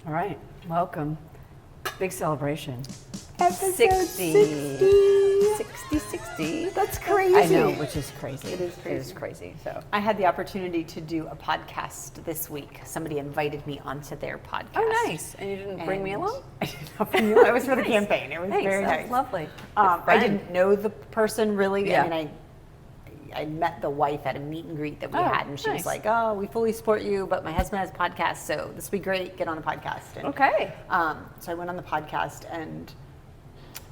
All right, welcome. Big celebration. Episode 60. 60. That's crazy. I know, which is crazy. It is crazy. It is crazy. So I had the opportunity to do a podcast this week. Somebody invited me onto their podcast. Oh, nice. And you didn't bring me along? I did not bring you along. It was for the campaign. It was Thanks, very that's nice. lovely. I didn't know the person really. Yeah. I mean, I met the wife at a meet and greet that we had, and she nice. was like, "Oh, we fully support you, but my husband has a podcast, so this would be great. Get on a podcast." And, Okay. so I went on the podcast, and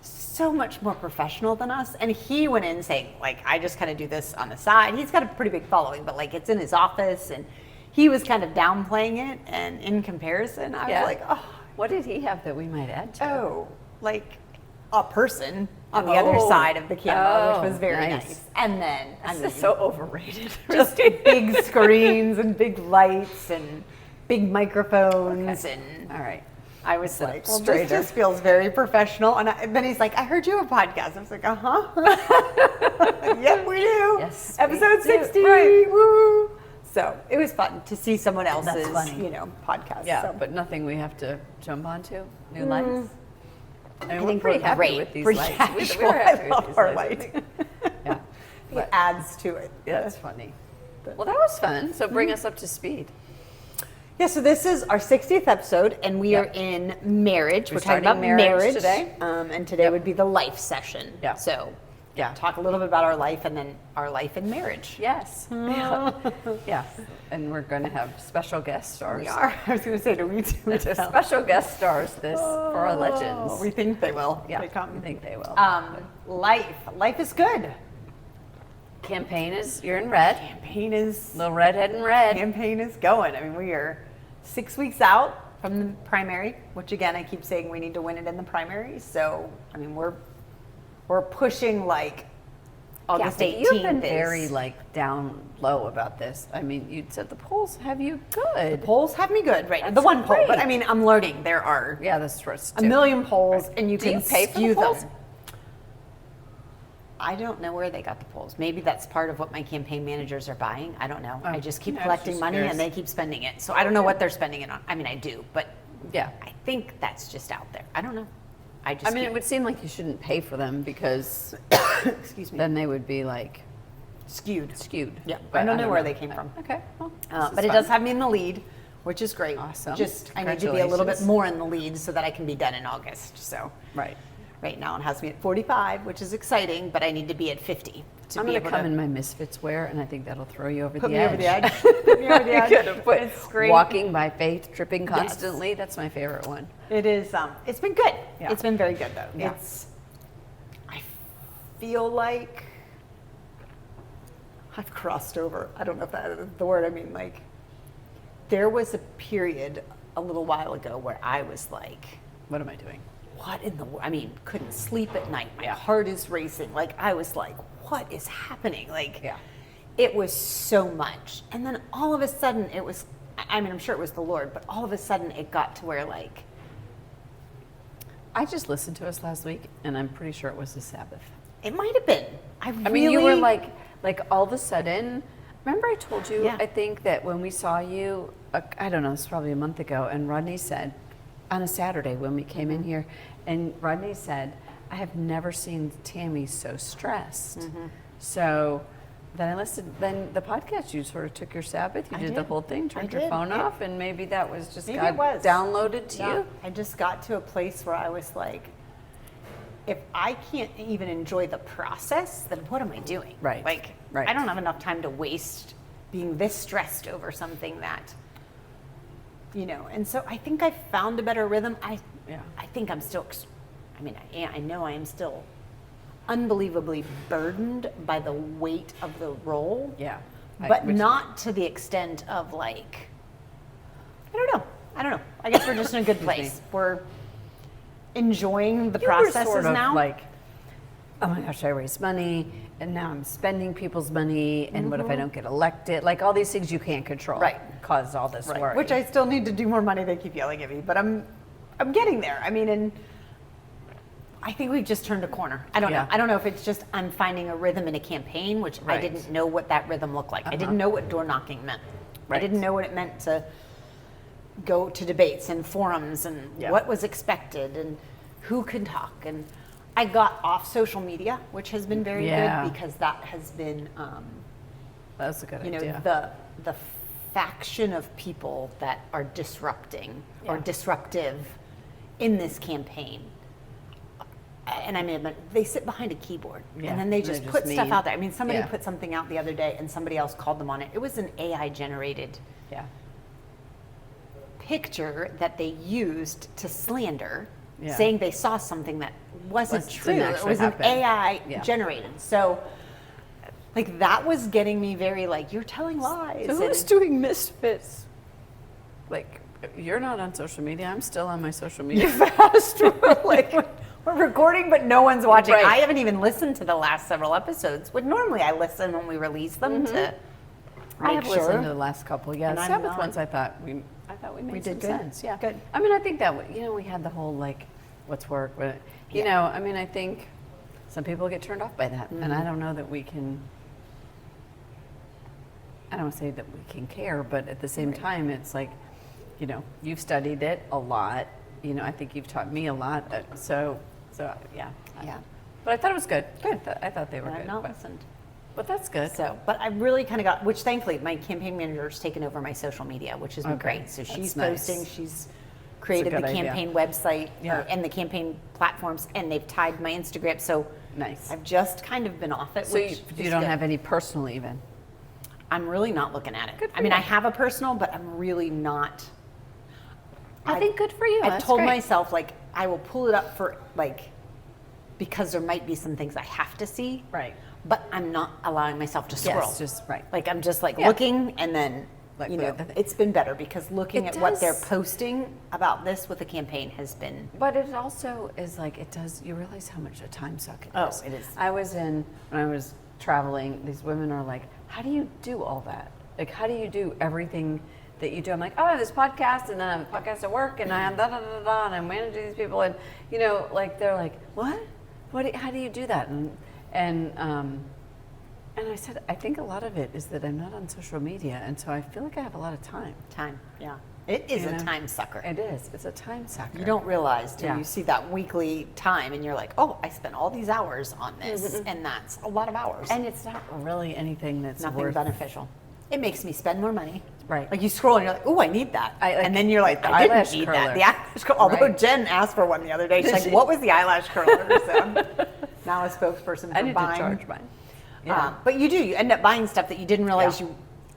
so much more professional than us. And he went in saying, like, I just kind of do this on the side. He's got a pretty big following, but like it's in his office, and he was kind of downplaying it. And in comparison, I was like, oh, what did he have that we might add to? oh, like a person on the other side of the camera, which was very nice. And then, This is so overrated. just big screens and big lights and big microphones. Okay. And All right. I was like, well, straighter. this just feels very professional. And then he's like, I heard you have a podcast. I was like, uh-huh. Yep, we do. Yes, Episode we do. 60. Right. Woo. So it was fun to see someone else's, That's funny. podcast. Yeah, So but nothing we have to jump onto. New lights. I mean, I we're think pretty we're happy great. with these Pretty lights. casual. We're happy I with love these our lights. light. Yeah. It adds to it. Yeah, that's funny. Well, that was fun. So bring us up to speed. Yeah, so this is our 60th episode, and we are in marriage. We're talking about starting marriage today. And today would be the life session. Yeah. So, Yeah. talk a little bit about our life and then our life in marriage. Yes. Yes. And we're going to have special guest stars. We are. I was going to say, do we do Special guest stars for our legends. We think they will. Yeah, They come. I think they will. Life is good. Campaign is, you're in red. Campaign is Little redhead in red. Campaign is going. I mean, we are 6 weeks out from the primary, which again, I keep saying we need to win it in the primary. So, I mean, we're pushing like August 18th. You've been very down low about this. I mean, you said the polls have you good. Polls have me good, right? That's The one poll, great. but I mean, I'm learning. There are Yeah, that's true. a million polls, and you Do can you pay for the skew polls? them. I don't know where they got the polls. Maybe that's part of what my campaign managers are buying. I don't know. I just keep yeah, I was collecting just money, curious. and they keep spending it. So I don't know what they're spending it on. I mean, I do, but Yeah. I think that's just out there. I don't know. I mean, it would seem like you shouldn't pay for them because excuse me, then they would be skewed. Yeah, I don't know where they came from. Okay. Well, But it does have me in the lead, which is great. Awesome. Just I need to be a little bit Congratulations. more in the lead so that I can be done in August. So Right. right now it has me at 45, which is exciting, but I need to be at 50 to I'm be going to able come to in my Misfits wear, and I think that'll throw you over put the me edge. over the edge. Put me over the edge. It's great. Walking by faith, tripping constantly. That's my favorite one. It is. It's been good. Yeah. It's been very good though. Yeah. I feel like I've crossed over. I don't know if that is the word. I mean, like, there was a period a little while ago where I was like, What am I doing? what in the world? I mean, couldn't sleep at night. My Yeah. heart is racing. Like, I was like, what is happening? Like, Yeah. it was so much. And then all of a sudden it was, I mean, I'm sure it was the Lord, but all of a sudden it got to where like, I just listened to us last week, and I'm pretty sure it was the Sabbath. it might have been. I mean, you were like all of a sudden. Remember, I told you. Yeah. I think that when we saw you, I don't know, it's probably a month ago, and Rodney said, on a Saturday when we came in here, and Rodney said, "I have never seen Tammy so stressed." So then I listened. Then the podcast, you sort of took your Sabbath. You I did the did. whole thing, turned I your did. phone off, and maybe that was just Maybe God it was. downloaded to Yeah. you. I just got to a place where I was like, if I can't even enjoy the process, then what am I doing? Right. Like, Right. I don't have enough time to waste being this stressed over something that, and so I think I found a better rhythm. I think I'm still, I mean, I know I am still unbelievably burdened by the weight of the role. Yeah. But not to the extent of like, I don't know. I guess we're just in a good place. We're enjoying the You were processes sort of now. like, oh my gosh, I raised money, and now I'm spending people's money, and what if I don't get elected? Like all these things you can't control, Right. Cause all this worry. Which I still need to do more money. They keep yelling at me, but I'm getting there. I mean, and I think we've just turned a corner. I don't know. I don't know if it's just I'm finding a rhythm in a campaign, which I didn't know what that rhythm looked like. I didn't know what door knocking meant. I didn't know what it meant to go to debates and forums and Yeah. what was expected and who could talk. And I got off social media, which has been very Yeah. good because that has been, That's a good you know, idea. the faction of people that are disrupting or Yeah. disruptive in this campaign. And I mean, they sit behind a keyboard Yeah, and then they they're just just put stuff mean. out there. I mean, somebody Yeah. put something out the other day and somebody else called them on it. It was an AI generated Yeah. picture that they used to slander, Yeah. saying they saw something that wasn't Didn't true. It actually was happen. an AI Yeah. generated. So, like, that was getting me very like, you're telling lies. So who's and- doing misfits? Like, you're not on social media. I'm still on my social media fast. like, we're recording, but no one's watching. Right. I haven't even listened to the last several episodes. But normally I listen when we release them to I make have sure. listened to the last couple. Yeah, And I'm Sabbath not- ones. I thought we made did some good. sense. Yeah, Good. I mean, I think that we had the whole like, what's work, but I mean, I think some people get turned off by that, and I don't know that we can. I don't want to say that we can care, but at the same time, it's like, you've studied it a lot. I think you've taught me a lot. So yeah. Yeah. But I thought it was good. Good. I thought they were And I've good. not but, listened. but that's good. So, but I really kind of got, which thankfully my campaign manager's taken over my social media, which has been Okay. great. So That's she's nice. posting, she's created the good idea. campaign website Yeah. and the campaign platforms, and they've tied my Instagram. So Nice. I've just kind of been off it. So which you is don't good. have any personal even? I'm really not looking at it. Good for I mean, you. I have a personal, but I'm really not. I think good for you. I That's told great. myself, like, I will pull it up for, like, because there might be some things I have to see. Right. But I'm not allowing myself to scroll. Yes, just right. Like, I'm just, like, Yeah. looking, and then, Like, you know, the- it's been better because looking It at what they're does. posting about this with the campaign has been. But it also is like, it does, you realize how much a time suck it Oh, is. it is. When I was traveling, these women are like, how do you do all that? Like, how do you do everything that you do? I'm like, oh, I have this podcast, and then I have a podcast at work, and I have da da da da, and I'm managing these people, and like they're like, what? How do you do that? And I said, I think a lot of it is that I'm not on social media, and so I feel like I have a lot of time. Time, yeah. It is You a know? time sucker. It is. It's a time sucker. You don't realize till Yeah. you see that weekly time, and you're like, oh, I spent all these hours on this, and that's a lot of hours. And it's not really anything that's nothing worth. beneficial. It makes me spend more money. Right. Like you scroll and you're like, oh, I need that. And then you're like, the I didn't eyelash need curler. that. The eyelash curler. Although Right. Jen asked for one the other day. She's Did like, she? what was the eyelash curler? So I'm now a spokesperson for I need buying. to charge mine. Yeah. But you do. You end up buying stuff that you didn't realize Yeah. you.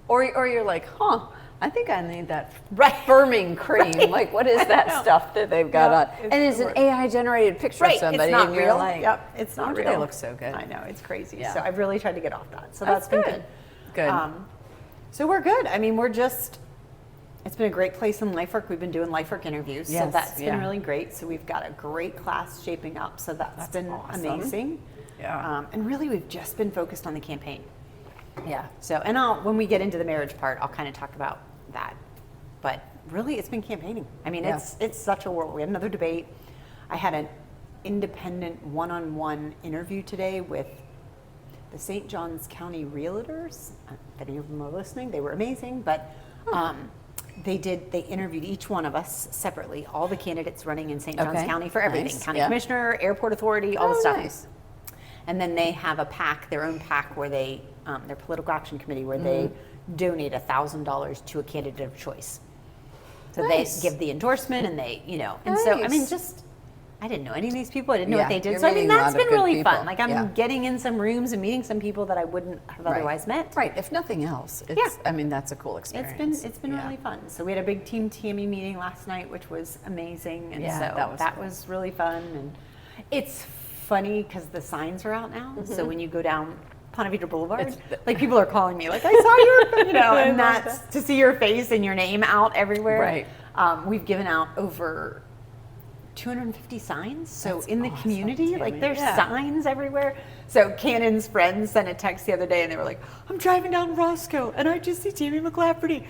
Or you're like, huh, I think I need that Right. firming cream. Right. Like, what is I that know. stuff that they've got Yeah, on? it's And it's the an worst. AI generated picture Right. of somebody, It's not and you're real. like, Yep. It's not "Oh, real. They look so good. I know. It's crazy. Yeah. So I've really tried to get off that. So That's that's been good. good. Good. So we're good. I mean, it's been a great place in LifeWork. We've been doing LifeWork interviews. So Yes, that's yeah. been really great. So we've got a great class shaping up. So that's been awesome. amazing. Yeah. And really, we've just been focused on the campaign. Yeah. So, and when we get into the marriage part, I'll kind of talk about that. But really, it's been campaigning. I mean, Yeah. it's such a world. We had another debate. I had an independent one-on-one interview today with the St. Johns County Realtors. If any of them are listening, they were amazing. But they interviewed each one of us separately, all the candidates running in St. Johns Okay. County for everything, Nice. county Yeah. commissioner, airport authority, all the Oh, stuff. nice. And then they have a PAC, their own PAC, where they, their political action committee, where they donate $1,000 to a candidate of choice. So Nice. they give the endorsement, and they, and so I mean, Nice. I didn't know any of these people. I didn't know Yeah, what they did. you're So I mean, meeting a that's lot of been good really people. fun. Like I'm Yeah. getting in some rooms and meeting some people that I wouldn't have otherwise met. Right. If nothing else, it's, Yeah. I mean, that's a cool experience. It's been Yeah. really fun. So we had a big Team Tammy meeting last night, which was amazing, and Yeah, so that was cool. really fun. And it's funny because the signs are out now. So when you go down Ponte Vedra Boulevard, Mm-hmm. It's like people are calling me, like I saw your, I and love that's to see your face and your name out everywhere. Right. We've given out over 250 signs. So That's in the awesome, community, like Tammy. there's Yeah. signs everywhere. So Cannon's friends sent a text the other day and they were like, I'm driving down Roscoe and I just see Tammy McClafferty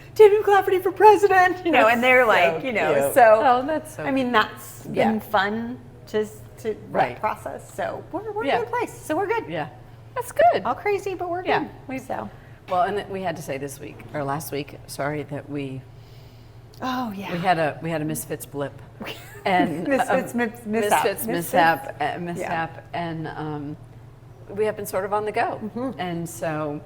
for president, and That's they're so like, cute. so, Oh, that's so I mean, that's Yeah. been fun to Right. that process. So we're Yeah. in a good place. So we're good. Yeah. That's good. All crazy, but we're Yeah. good. So Well, and we had to say last week, sorry, that we Oh yeah. We had a Misfits blip, and Misfits mishap, Yeah. and we have been sort of on the go, Mm-hmm. and so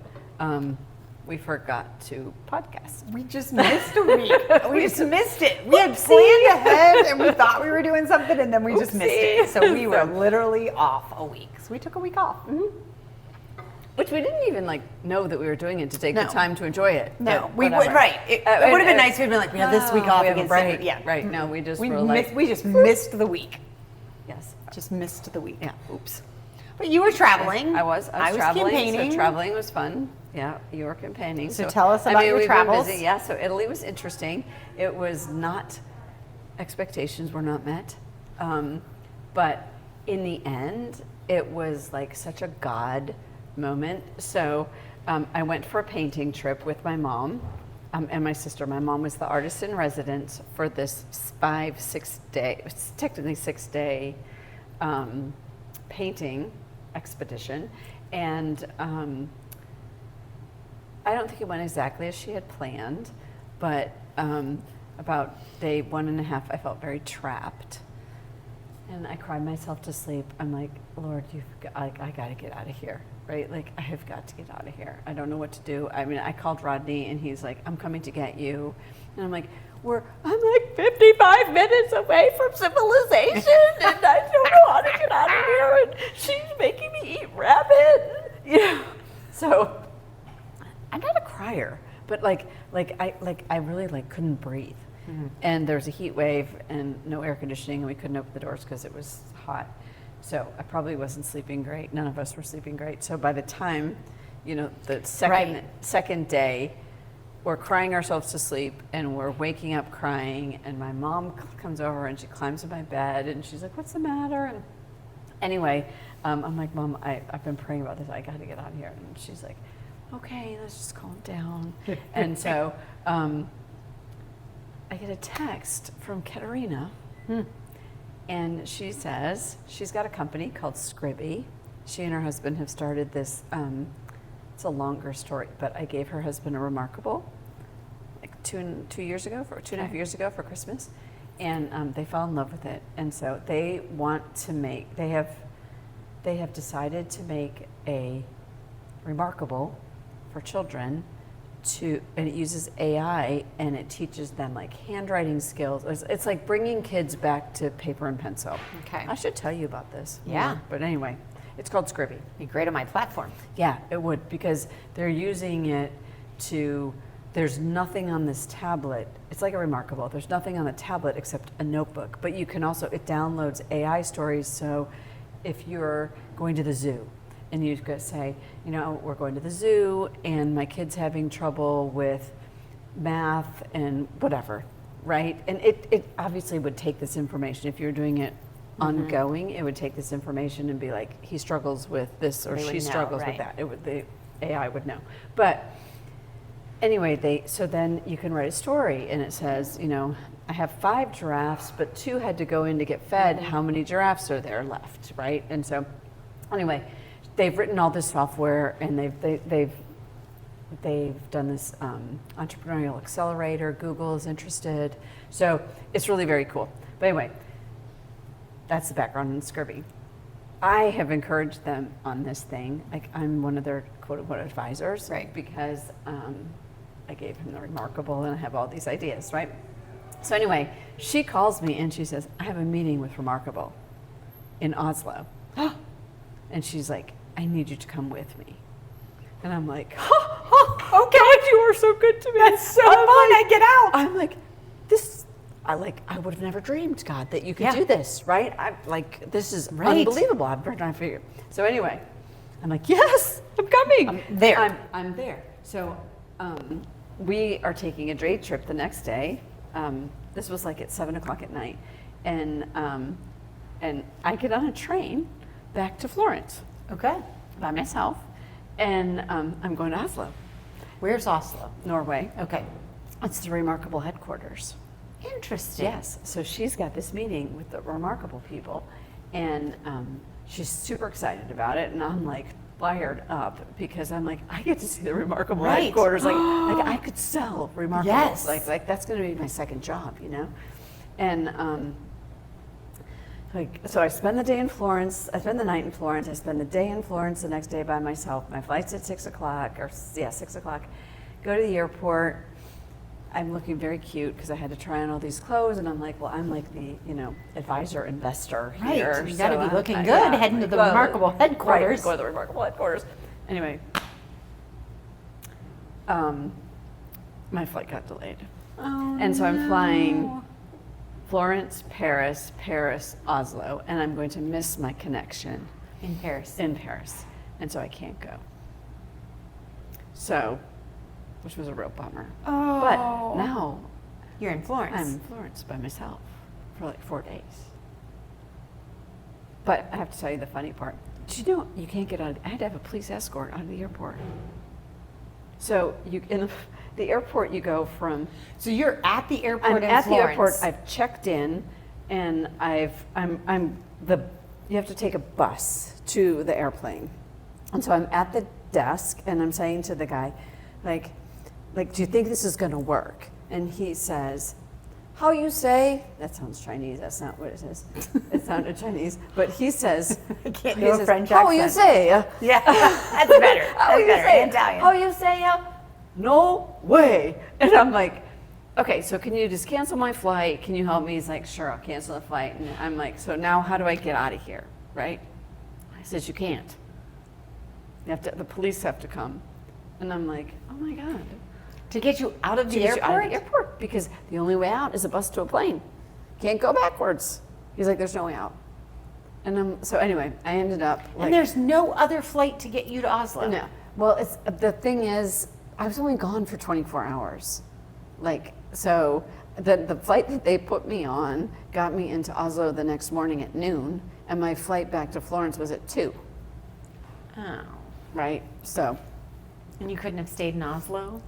we forgot to podcast. We just missed a week. We just missed it. We had planned ahead and we thought we were doing something and then we just missed it. So we were literally off a week. So we took a week off. Which we didn't even know that we were doing it to take the No. time to enjoy it. No, but we would, whatever. right. It would have been nice if we'd been like, we have this week off We have a against break. it. Yeah. Right. No, we just We were like, we just missed the week. yes. Just missed the week. Yeah. Oops. But you were traveling. I was traveling. campaigning. So traveling was fun. Yeah, you were campaigning. So tell us about your we've been travels. busy. Yeah, so Italy was interesting. It was not, expectations were not met. But in the end, it was like such a God moment. So I went for a painting trip with my mom and my sister. My mom was the artist in residence for this 6 day, it's technically 6 day painting expedition. And I don't think it went exactly as she had planned, but about day 1.5, I felt very trapped. And I cried myself to sleep. I'm like, Lord, I got to get out of here, right? Like, I have got to get out of here. I don't know what to do. I mean, I called Rodney, and he's like, I'm coming to get you. And I'm like, I'm like 55 minutes away from civilization, and I don't know how to get out of here. And she's making me eat rabbit, you know. So I'm not a crier, but I really couldn't breathe. Mm-hmm. And there was a heat wave and no air conditioning, and we couldn't open the doors because it was hot. So I probably wasn't sleeping great. None of us were sleeping great. So by the time, the second day, we're crying ourselves to sleep, and we're waking up crying, and my mom comes over and she climbs in my bed, and she's like, "What's the matter?" And anyway, I'm like, "Mom, I've been praying about this. I got to get out of here." And she's like, "Okay, let's just calm down." And so I get a text from Katerina, and she says she's got a company called Scribby. She and her husband have started this. It's a longer story, but I gave her husband a Remarkable, like 2.5 years ago for Christmas, and they fell in love with it, and so they want to make. They have decided to make a Remarkable for children. And it uses AI, and it teaches them handwriting skills. It's like bringing kids back to paper and pencil. Okay. I should tell you about this. Yeah. But anyway, it's called Scribby. Be great on my platform. Yeah, it would, because they're using it there's nothing on this tablet. It's like a Remarkable. There's nothing on the tablet except a notebook. But you can also, it downloads AI stories. So if you're going to the zoo, and you could say, we're going to the zoo and my kid's having trouble with math and whatever, right? And it obviously would take this information. If you're doing it ongoing, it would take this information and be like, he struggles with this or she struggles with that. The AI would know. But anyway, so then you can write a story, and it says, I have 5 giraffes, but 2 had to go in to get fed. How many giraffes are there left, right? And so anyway, they've written all this software, and they've done this entrepreneurial accelerator. Google is interested, so it's really very cool. But anyway, that's the background on Scribby. I have encouraged them on this thing. I'm one of their quote unquote advisors, right? Because I gave him the Remarkable, and I have all these ideas, right? So anyway, she calls me and she says, "I have a meeting with Remarkable in Oslo," and she's like, "I need you to come with me." And I'm like, okay, God, you are so good to me. That's so fun. I get out. I'm like, I would have never dreamed, God, that you could do this, right? This is unbelievable. I've been trying to figure. So anyway, I'm like, yes, I'm coming. I'm there. I'm there. So we are taking a day trip the next day. This was at 7:00 at night, and I get on a train back to Florence. Okay. By myself, and I'm going to Oslo. Where's Oslo? Norway. Okay. It's the Remarkable headquarters. Interesting. Yes. So she's got this meeting with the Remarkable people, and she's super excited about it, and I'm like fired up because I'm like, I get to see the remarkable Right. headquarters. Like I could sell remarkable. Yes. Like that's going to be my second job, you know? And so I spend the day in Florence. I spend the night in Florence. I spend the day in Florence. The next day by myself. My flight's at 6 o'clock, 6 o'clock. Go to the airport. I'm looking very cute because I had to try on all these clothes, and I'm like, well, I'm like the advisor investor Right. here. You got to so be looking I'm- good yeah, heading to the well, remarkable headquarters. Right, go to the remarkable headquarters. Anyway, my flight got delayed, and so I'm flying Florence, Paris, Oslo, and I'm going to miss my connection In Paris. in Paris, and so I can't go. So, which was a real bummer. Oh. But now You're in Florence. I'm in Florence by myself for like 4 days. But I have to tell you the funny part. Did you know you can't get out? I had to have a police escort out of the airport. So in the airport you go from. So you're at the airport I'm in at Florence. the airport. I've checked in, and you have to take a bus to the airplane, and so I'm at the desk, and I'm saying to the guy, like, do you think this is going to work? And he says, how you say? That sounds Chinese. That's not what it is. It sounded Chinese, but he says, I can't he do a says, French how you accent. say? Yeah, that's better. How That's you better. say? In Italian. How you say? No way. And I'm like, okay, so can you just cancel my flight? Can you help me? He's like, sure, I'll cancel the flight. And I'm like, so now how do I get out of here, right? I says, you can't. The police have to come. And I'm like, oh my God. To get you out of To the get you airport? out of the airport, because the only way out is a bus to a plane. Can't go backwards. He's like, there's no way out. And so anyway, I ended up like. And there's no other flight to get you to Oslo. No. Well, the thing is, I was only gone for 24 hours. Like, so the flight that they put me on got me into Oslo the next morning at noon, and my flight back to Florence was at 2. Oh. Right? So. And you couldn't have stayed in Oslo?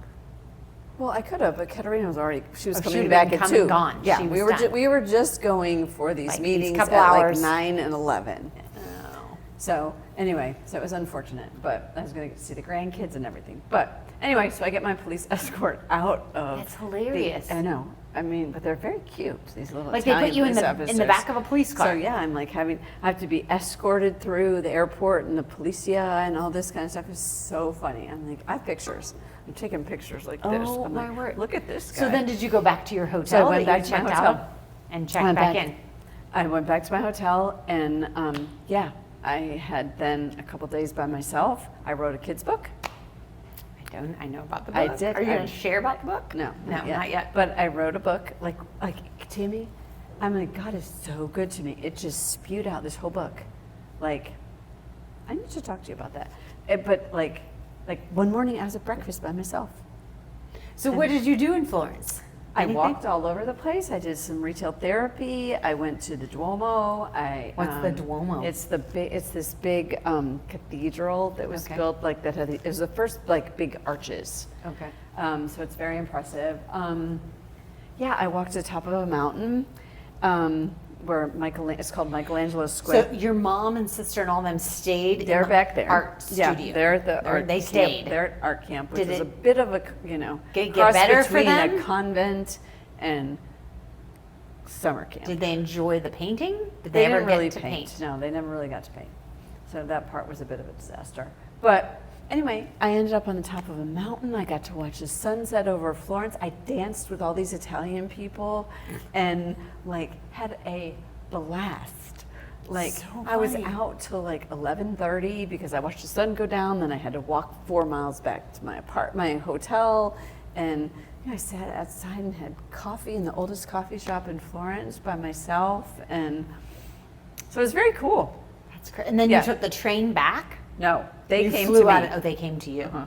Well, I could have, but Katerina was already, she was Oh, she coming would've back been at come 2. and gone. Yeah, She we was were, done. we were just going for these Like, these meetings couple at hours. like 9 and 11. Oh. So anyway, so it was unfortunate, but I was going to get to see the grandkids and everything. But anyway, so I get my police escort out of. That's hilarious. I know. I mean, but they're very cute. These little Like they Italian put you in police the officers. back of a police car. So yeah, I'm like I have to be escorted through the airport and the policia and all this kind of stuff. Is so funny. I'm like, I have pictures. I'm taking pictures like this. Oh, I'm my like, word. look at this guy. So then did you go back to your hotel So I went that back you to my checked hotel. out and checked Went back in? I went back to my hotel, and yeah, I had then a couple days by myself. I wrote a kid's book. I know about the book. I did. Are you going to share about the book? No, not yet. But I wrote a book, like Timmy. I'm like, God is so good to me. It just spewed out this whole book. Like, I need to talk to you about that. But like one morning I was at breakfast by myself. So what did you do in Florence? I Anything? walked all over the place. I did some retail therapy. I went to the Duomo. What's the Duomo? It's this big cathedral that was Okay. built like that. It was the first like big arches. Okay. So it's very impressive. Yeah, I walked to the top of a mountain where it's called Michelangelo's Square. So your mom and sister and all them stayed They're in the back there. art studio. Yeah, they're at the art They camp. stayed. They're at art camp, which Did is it a bit of a get cross better for between them? a convent and summer camp. Did they enjoy the painting? Did They they ever didn't get really to paint. paint? No, they never really got to paint. So that part was a bit of a disaster. But anyway, I ended up on the top of a mountain. I got to watch the sunset over Florence. I danced with all these Italian people and like had a blast. Like So I was funny. out till like 11:30 because I watched the sun go down. Then I had to walk 4 miles back to my hotel, and I sat outside and had coffee in the oldest coffee shop in Florence by myself, and so it was very cool. That's great. And then Yeah. you took the train back? No, they You came flew to me. out. Oh, they came to you Uh-huh.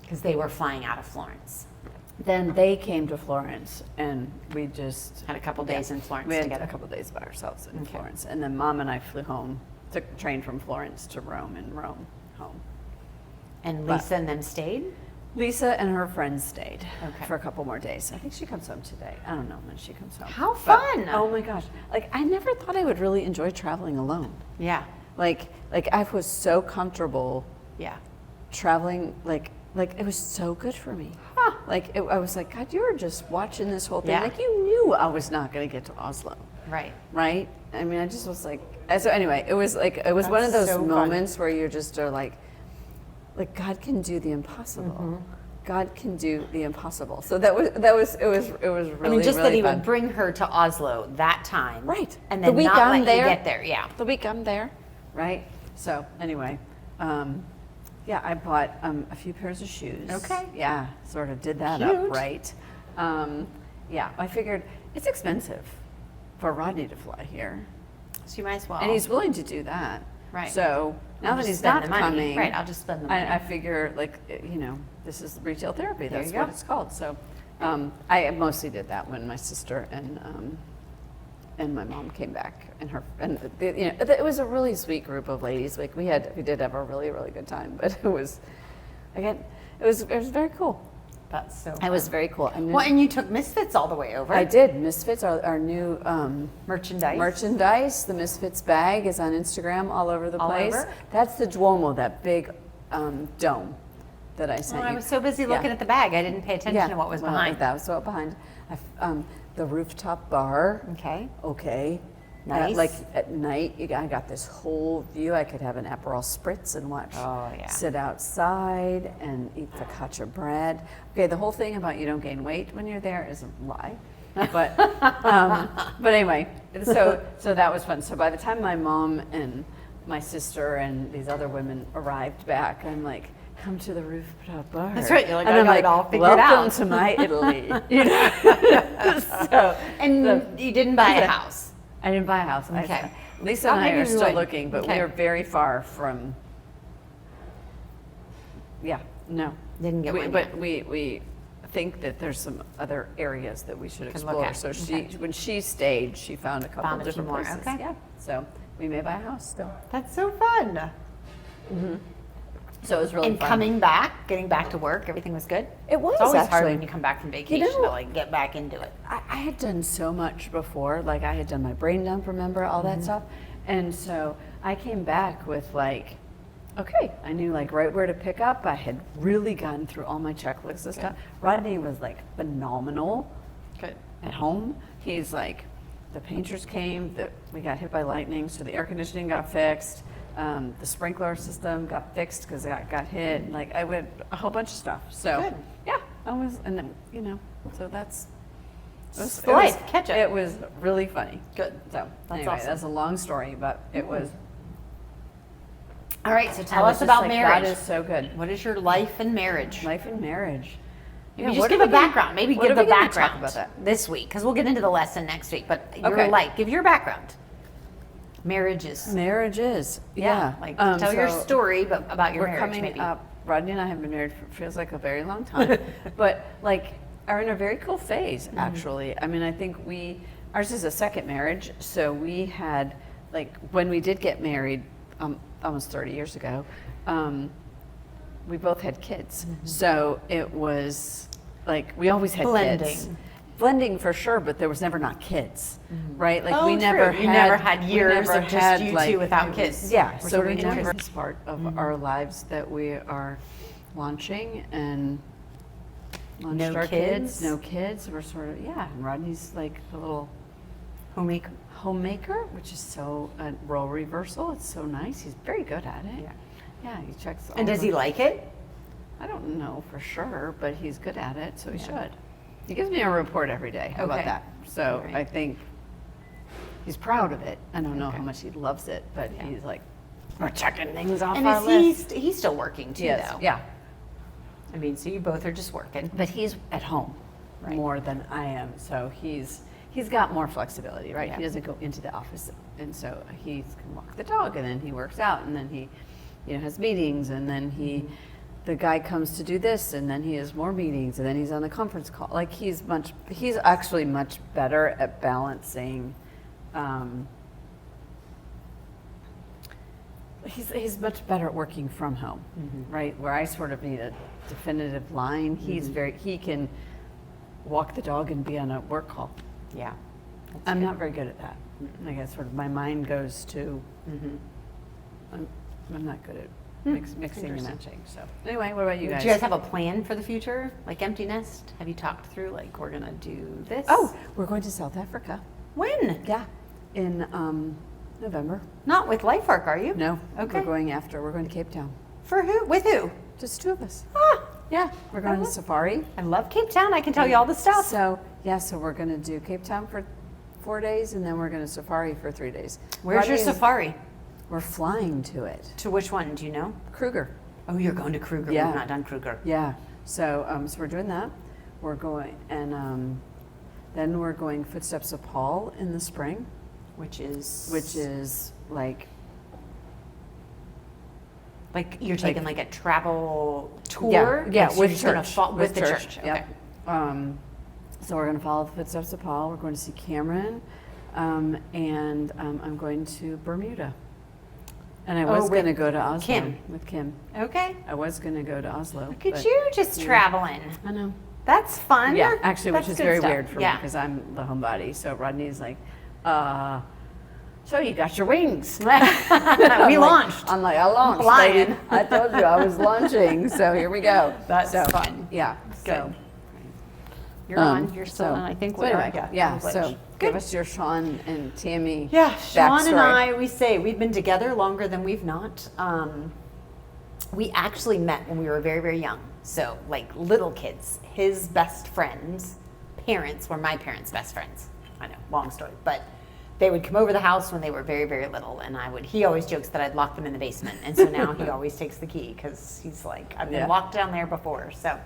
because they were flying out of Florence. Then they came to Florence, and we just Had a couple days in Florence we had together. a couple days by ourselves in Okay. Florence, and then Mom and I flew home. Took the train from Florence to Rome, and Rome home. And But- Lisa and them stayed? Lisa and her friends stayed Okay. for a couple more days. I think she comes home today. I don't know when she comes home. How But- fun! oh my gosh! Like I never thought I would really enjoy traveling alone. Yeah. Like I was so comfortable Yeah. traveling, like it was so good for me. Like I was like, God, you were just watching this whole thing. Yeah. Like you knew I was not going to get to Oslo, Right. right? I mean, I just was like, so anyway, it was one of That's those so fun. moments where you're just are like God can do the impossible. Mm-hmm. God can do the impossible. So it was really, I mean, just really that he fun. would bring her to Oslo that time. Right. And The then week not I'm let there. you get there. Yeah. The week I'm there, right? So anyway, yeah, I bought a few pairs of shoes. Okay. Yeah, sort of did that Cute. up right. Yeah, I figured it's expensive for Rodney to fly here, So you might as well. and he's willing to do that. Right. So now I'll that just he's spend not the money. coming, Right, I'll just spend the money. I figure this is retail therapy. There That's you what go. it's called. So I mostly did that when my sister and my mom came back, it was a really sweet group of ladies. Like we did have a really, really good time, but it was very cool. That's so It was very cool. Well, and you took Misfits all the way over. I did. Misfits, our new Merchandise. The Misfits bag is on Instagram all over the All place. over? That's the Duomo, that big dome that I sent Well, you. I was so busy looking at the bag, I didn't pay attention to what was well, behind. That was what behind. The rooftop bar. Okay. Okay. Nice. Like at night, I got this whole view. I could have an Aperol spritz and watch. Oh, yeah. Sit outside and eat focaccia bread. Okay, the whole thing about you don't gain weight when you're there is a lie. But anyway, so that was fun. So by the time my mom and my sister and these other women arrived back, I'm like, come to the rooftop bar. That's right, you're like, and I I'm got like, it all figured welcome out. to my Italy. So You didn't buy a house. I didn't buy a house. Okay. Lisa Oh, and I maybe are you still would. looking, but Okay. we are very far from. Yeah, no. Didn't get one But yet. we think that there's some other areas that we should Can look explore. at. So Okay. when she stayed, she found a couple Found a few different more, places. okay. Yeah. So we may buy a house still. That's so fun. So it was really And fun. coming back, getting back to work, everything was good? It was It's always hard actually. when you come back from vacation know- to like get back into it. I had done so much before, like I had done my brain dump, remember, all that stuff. And so I came back with like, okay, I knew like right where to pick up. I had really gotten through all my checklists and stuff. Rodney was like phenomenal Good. at home. He's like, the painters came, we got hit by lightning, so the air conditioning got fixed. The sprinkler system got fixed because it got hit. Like I went a whole bunch of stuff. So Good. yeah, I was, and then, so that's. It's the life. Catch up. It was really funny. Good. So That's anyway, awesome. that's a long story, but it was. All right, so I tell was us just about like, marriage. That is so good. What is your life and marriage? Life and marriage. Maybe Yeah, just what give are a we gonna- background. Maybe what give are the we gonna background talk about that? this week, because we'll get into the lesson next week. But your Okay. life, give your background. Marriages. Marriage is. Yeah. Like tell your so story, but about your We're marriage. coming maybe. up. Rodney and I have been married for feels like a very long time, but like are in a very cool phase actually. I mean, I think ours is a second marriage, so we had like when we did get married almost 30 years ago, we both had kids, so it was like we always had kids. Blending for sure, but there was never not kids, right? Like Oh, we true. never You never had we years never of just had, you like, two without kids. Yeah, We're so sort of we never. never- This part of our lives that we are launching and launched No our kids? No kids. We're sort of And Rodney's like the little Homemaker. homemaker, which is so a role reversal. It's so nice. He's very good at it. Yeah. Yeah, he checks. And does he like it? I don't know for sure, but he's good at it, so he should. He gives me a report every day. How about Okay. that? So Right. I think he's proud of it. I don't know Okay. how much he loves it, but he's like, we're checking things off And our list. he's still working too, Yes, though. yeah. I mean, so you both are just working. But he's at home more than I am, so he's got more flexibility, right? Yeah. He doesn't go into the office, and so he can walk the dog, and then he works out, and then he, has meetings, and then the guy comes to do this, and then he has more meetings, and then he's on a conference call. Like he's actually much better at balancing. He's much better at working from home, right? Where I sort of need a definitive line. He can walk the dog and be on a work call. Yeah. I'm not very good at that. I guess sort of my mind goes to. I'm not good at mixing and matching. So anyway, what about you guys? Do you guys have a plan for the future? Like empty nest? Have you talked through like we're gonna do this? Oh, we're going to South Africa. When? Yeah, in November. Not with LifeArc, are you? No, Okay. we're going after. We're going to Cape Town. For who? With who? Just two of us. Ah, Yeah, we're going to safari. I love Cape Town. I can tell you all the stuff. So yeah, so we're going to do Cape Town for 4 days, and then we're going to safari for 3 days. Where's your Rodney is- safari? We're flying to it. To which one? Do you know? Kruger. Oh, you're going to Kruger. Yeah. We've not done Kruger. Yeah. So so we're doing that. We're going, and then we're going Footsteps of Paul in the spring, Which is like you're taking like a travel tour. Yeah, Like, so with you're just gonna church. with the church. Okay. Yep. So we're going to follow the footsteps of Paul. We're going to see Cameron, and I'm going to Bermuda. And I was with going to go to Oslo Kim. with Kim. Okay. I was going to go to Oslo. Look at but- you just traveling. I know. That's fun. Yeah, actually, which That's is good very stuff. weird for me Yeah. because I'm the homebody. So Rodney's like, so you got your wings. we I'm like- launched. I'm like, I launched. Flying. lady. I told you I was launching. So here we go. That's so, fun. Yeah. Good. So, You're on. You're still on. I think so we are. anyway, Yeah. So Good. give us your Sean and Tammy. Yeah, Sean and backstory. we've been together longer than we've not. We actually met when we were very, very young. So, like little kids. His best friends' parents were my parents' best friends. I know, long story. But they would come over the house when they were very, very little. And he always jokes that I'd lock them in the basement. And so now he always takes the key because he's like, I've been locked down there before. So,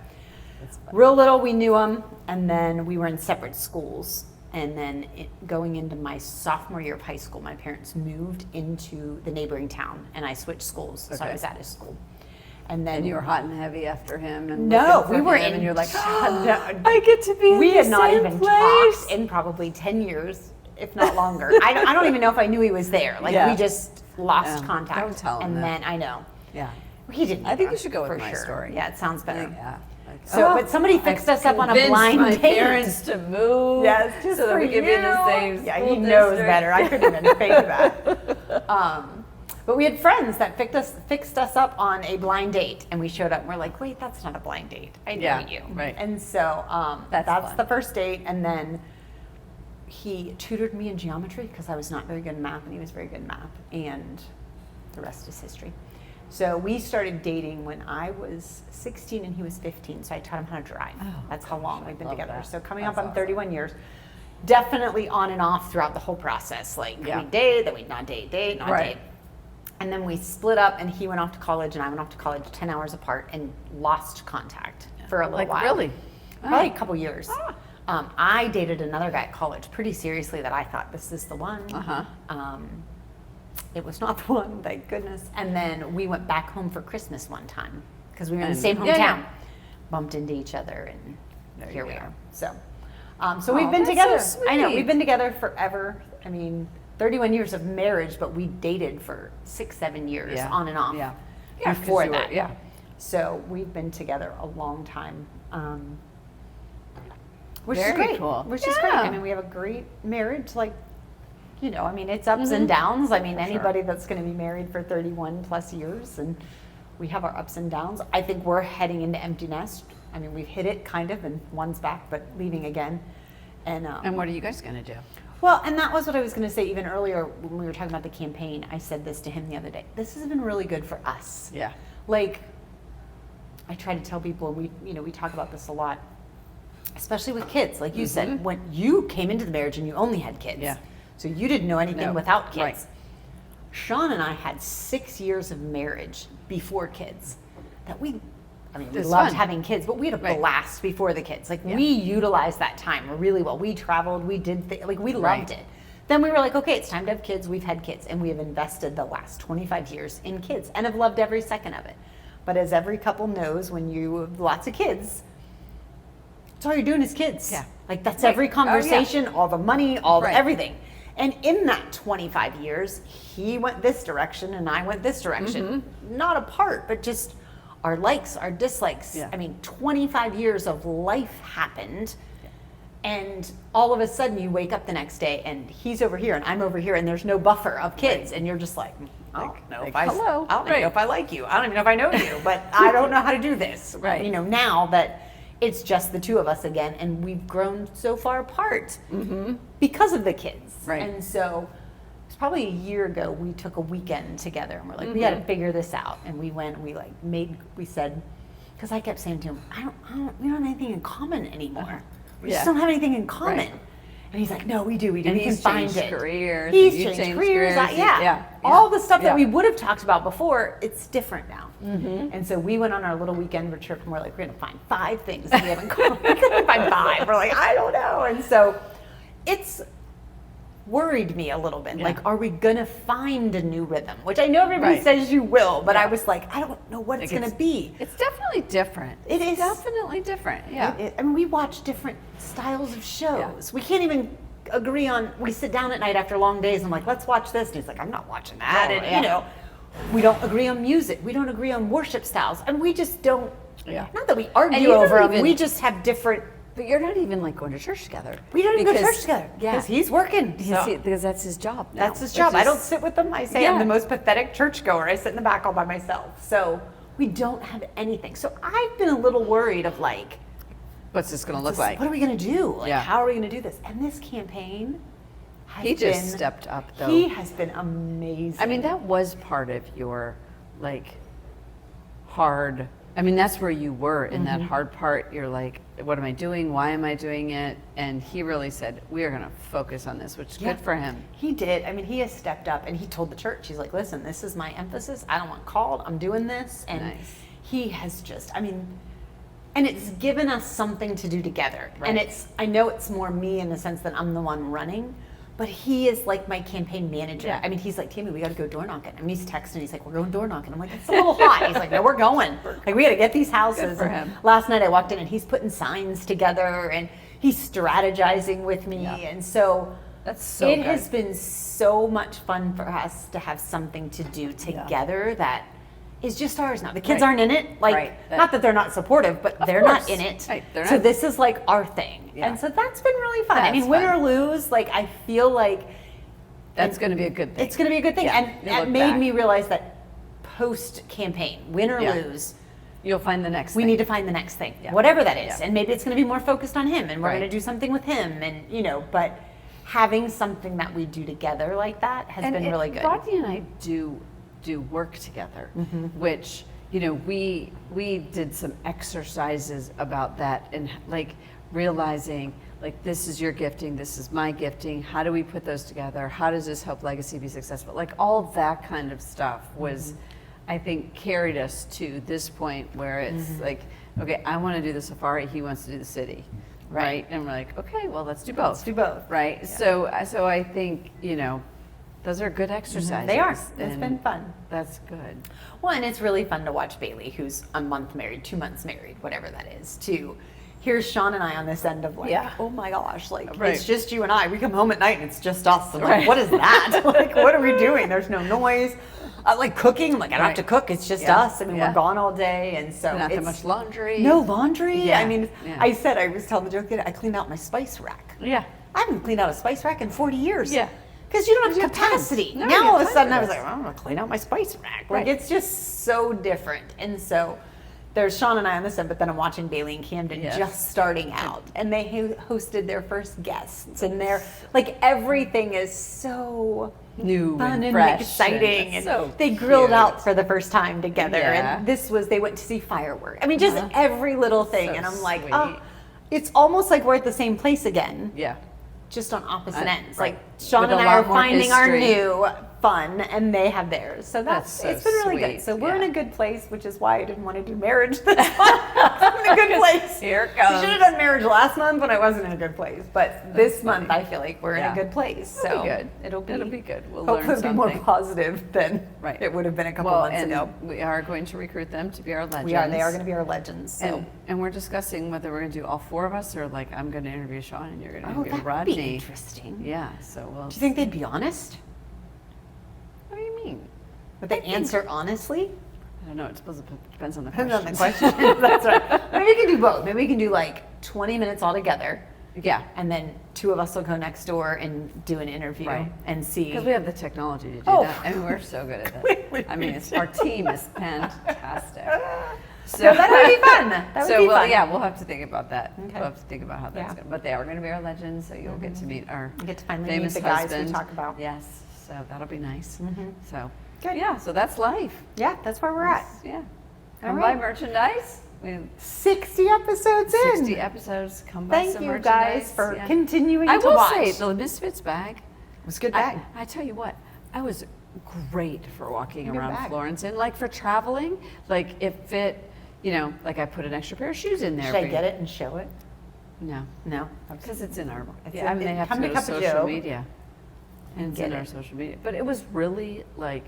real little, we knew him. And then we were in separate schools. And then going into my sophomore year of high school, my parents moved into the neighboring town, and I switched schools, so I Okay. was at his school. And then And you were hot and heavy after him. And no, looking for we were him, in. and you're like, no, I get to be in we the had not same even place. talked in probably 10 years, if not longer. I don't even know if I knew he was there. Like Yeah. we just lost Yeah. contact. Don't tell him and that. then I know Yeah. he didn't. I think either, you should go with for my sure. story. Yeah, it sounds better. Yeah. Like, So, but somebody fixed us up on a blind my date. parents to move. Yes, just so that for we could be in the you. same Yeah, school he knows district. better. I couldn't even fake that. But we had friends that fixed us up on a blind date, and we showed up and we're like, wait, that's not a blind date. I know Yeah, you. right. And so That's that's fun. the first date, and then he tutored me in geometry because I was not very good in math, and he was very good in math, and the rest is history. So we started dating when I was 16 and he was 15, so I taught him how to drive. Oh, That's how long we've been love together. that. So coming That's up on awesome. 31 years. Definitely on and off throughout the whole process. Like Yeah. we'd date, then we'd not date, not Right. date. And then we split up, and he went off to college and I went off to college 10 hours apart and lost contact for a little Like, while. really? Probably Oh. a couple years. I dated another guy at college pretty seriously that I thought, this is the one. Uh-huh. It was not the one, thank goodness. And then we went back home for Christmas one time because we were in the And- same hometown. yeah, yeah. Bumped into each other, and There here you we go. are. So we've Oh, been that's together. so I know sweet. we've been together forever. I mean, 31 years of marriage, but we dated for 6-7 years Yeah. on and off. Yeah. Yeah, 'cause before you were- that. yeah. So we've been together a long time. Which Very is great. cool. Which is great. Yeah. I mean, we have a great marriage. Like, you know, I mean, it's ups and downs. I mean, For sure. anybody that's going to be married for 31 plus years, and we have our ups and downs. I think we're heading into empty nest. I mean, we've hit it kind of, and one's back, but leaving again. And what are you guys going to do? well, and that was what I was going to say even earlier when we were talking about the campaign. I said this to him the other day. This has been really good for us. Yeah. Like, I try to tell people, and we talk about this a lot, especially with kids. Like you said, when you came into the marriage and you only had kids. Yeah. So you didn't know anything No. without kids. Right. Sean and I had 6 years of marriage before kids that we It's loved fun. having kids, but we had a Right. blast before the kids. Like Yeah. we utilized that time really well. We traveled, we did, we loved Right. it. Then we were like, okay, it's time to have kids. We've had kids, and we have invested the last 25 years in kids and have loved every second of it. But as every couple knows, when you have lots of kids, that's all you're doing is kids. Yeah. Like that's Right. every Oh, yeah. conversation, all the money, all Right. the everything. And in that 25 years, he went this direction and I went this direction. Not apart, but just our likes, our dislikes. Yeah. I mean, 25 years of life happened. And all of a sudden you wake up the next day and he's over here and I'm over here and there's no buffer of kids. And you're just like, I don't know if I hello. I don't even know if I like you. I don't even know if I know you, but I don't know how to do this. Right. You know, now that it's just the two of us again and we've grown so far apart because of the kids. Right. And so it's probably a year ago we took a weekend together and we're like, we got to figure this out. And we went, we said, because I kept saying to him, we don't have anything in common anymore. We just don't have anything in common. Right. And he's like, no, we do. And we can find changed it. Careers. He's You changed careers. Yeah. All the stuff that Yeah. we would have talked about before, it's different now. And so we went on our little weekend trip and we're like, we're going to find 5 things that we have in common. We're going to find 5. We're like, I don't know. And so it's worried me a little bit. Yeah. Like, are we going to find a new rhythm? Which I know everybody Right. says you will, but Yeah. I was like, I don't know what it's going to be. It's definitely different. It is. Definitely different. Yeah. I mean, we watch different styles of shows. We can't even agree on, we sit down at night after long days and I'm like, let's watch this. And he's like, I'm not watching that. Oh, and, yeah. you know, we don't agree on music. We don't agree on worship styles. And we just don't, not that we And argue you don't over them, even- we just have different, But you're not even like going to church together. we don't even go to Because- church together. Yeah. Because he's working. So Because that's his job now. that's his job. Which I don't is- sit with them. I say I'm Yeah. the most pathetic churchgoer. I sit in the back all by myself. So we don't have anything. So I've been a little worried of like, What's this going to look like? what are we going to do? Like, Yeah. how are we going to do this? And this campaign has He just been, stepped up, though. He has been amazing. I mean, that was part of your, like, hard. I mean, that's where you were in that hard part. You're like, what am I doing? Why am I doing it? And he really said, we are going to focus on this, which is good for him. He did. I mean, he has stepped up and he told the church, he's like, listen, this is my emphasis. I don't want called. I'm doing this. And Nice. he has just, I mean, and it's given us something to do together. Right. And I know it's more me in the sense that I'm the one running, but he is like my campaign manager. Yeah. I mean, he's like, Tammy, we got to go door knocking. I mean, he's texting, he's like, we're going door knocking. I'm like, it's a little hot. He's like, no, we're going. Like, we got to get these houses. for And him. last night I walked in and he's putting signs together and he's strategizing with me. Yeah. And so That's so it good. has been so much fun for us to have something to do together that is just ours now. The kids Right. aren't in it. Like, Right. not that they're not supportive, but they're course. not in it. Right. They're So not- this is like our thing. Yeah. And so that's been really fun. I That's mean, win fun. or lose, like I feel like That's going to be a good thing. it's going to be a good thing. Yeah, And you that look made back. me realize that post campaign, win or Yeah. lose, You'll find the next we thing. need to find the next thing, Yeah. whatever that is. Yeah. And maybe it's going to be more focused on him and we're Right. going to do something with him. And, you know, but having something that we do together like that has been really good. Rodney and I do work together, which, you know, we did some exercises about that and like realizing like this is your gifting, this is my gifting. How do we put those together? How does this help Legacy be successful? Like all that kind of stuff was, I think, carried us to this point where it's like, okay, I want to do the safari, he wants to do the city. Right. And we're like, okay, well, let's do both. Let's do both. Right. Yeah. So I think, you know, those are good exercises. They are. It's and been fun. That's good. Well, and it's really fun to watch Bailey, who's a month married, 2 months married, whatever that is, to hear Sean and I on this end of like, Yeah. oh my gosh, like Right. it's just you and I. We come home at night and it's just us. I'm like, Right. what is that? Like, what are we doing? There's no noise. Like cooking, I'm like, I don't have to Right. cook. It's just Yeah. us. I mean, Yeah. we're gone all day, and so Not that it's much laundry. no laundry. Yeah. I mean, Yeah. I said I was telling the joke that I cleaned out my spice rack. Yeah. I haven't cleaned out a spice rack in 40 years. Yeah. Because you don't have You have time. capacity. No, you Now all have of a time sudden for I was this. like, I'm going to clean out my spice rack. Like, Right. it's just so different. And so there's Sean and I on this end, but then I'm watching Bailey and Camden Yes. just starting out. And they hosted their first guests. And they're like, everything is so New fun and fresh exciting. and And so they grilled cute. out for the first time together. Yeah. And they went to see fireworks. I mean, just every little thing. So and I'm like, sweet. oh, it's almost like we're at the same place again. Yeah. Just on opposite ends. right. Like Sean With and a I are lot more finding our history. new fun and they have theirs. So That's so it's been really good. sweet, So we're in yeah. a good place, which is why I didn't want to do marriage this month. I'm in a good place. Here it We comes. should have done marriage last month when I wasn't in a good place. But this month I feel like we're in Yeah. a good place. It'll So be good. It'll be good. We'll hopefully learn it'll be more something. positive than Right. it would have been a couple Well, months and ago. we are going to recruit them to be our legends. We are. They are going to be our legends. So. And we're discussing whether we're going to do all 4 of us or like I'm going to interview Sean and you're going to Oh, interview that would Rodney. be interesting. Yeah. So we'll. Do you think they'd be honest? What do you mean? Would they answer honestly? I don't know. It depends on the Depends on the question. question. That's right. Maybe we can do both. Maybe we can do like 20 minutes all together, Yeah. And then 2 of us will go next door and do an interview Right. and see. Because we have the technology to do Oh. that. I mean, we're so good at that. I mean, our team is fantastic. So that would be fun. That would be fun. Yeah, we'll have to think about that. Okay. We'll have to think about how that's going. But they are going to be our legends, so you'll get to meet our You get to finally famous meet the guys husband. we talk about. Yes, so that'll be nice. So Good. yeah, so that's life. Yeah, that's where we're at. Yeah. All Come right. buy merchandise. We have 60 episodes in. 60 episodes. Come buy Thank some you merchandise. guys for Yeah. continuing I to will watch. say the Misfits bag. It was a good bag. I tell you what, I was great for walking Good around bag. Florence and like for traveling. Like it fit, you know, like I put an extra pair of shoes in there. Should I for- get it and show it? No, No. because it's in our. It's Yeah, I in- mean they have to come go to to Cup of social Joe media, and it's get in our it. social media. But it was really like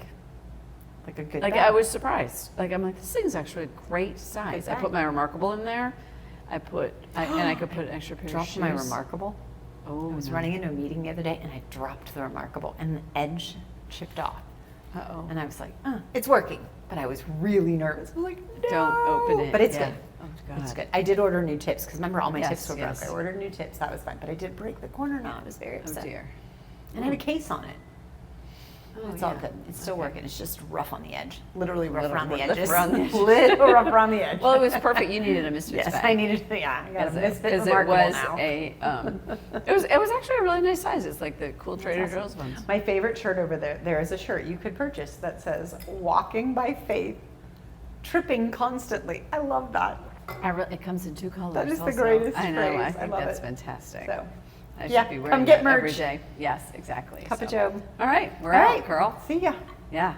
Like a good I bag. was surprised. Like I'm like, this thing's actually a great size. I bag. put my Remarkable in there. And I could put an extra pair of dropped shoes. my Remarkable. Oh, I was no. running into a meeting the other day and I dropped the Remarkable and the edge chipped off. Uh-oh. And I was like, it's working. But I was really nervous. I was like, no. Don't open it. But it's Yeah. good. Oh, God. It's good. I did order new tips because remember all my Yes, tips were broke. yes. I ordered new tips. That was fine. But I did break the corner knot. I was very Oh, upset. dear. And I had a case on it. Oh, It's all yeah. good. It's still Okay. working. It's just rough on the edge. Literally rough Little around the rough edges. around the edges. Little rough around the edge. Well, it was perfect. You needed a Misfits yes, bag. I needed to. Yeah, I got a Misfit Because it Remarkable was now. it was actually a really nice size. It's like the cool Trader awesome. Joe's ones. My favorite shirt over there. There is a shirt you could purchase that says "Walking by Faith, Tripping Constantly." I love that. It comes in 2 colors. That is the also. greatest I know. I phrase. I think love that's it. fantastic. So, I yeah, should be come wearing get that every merch. day. Yes, exactly. Cup of So. Joe. All right, we're All out, right, girl. See ya. Yeah.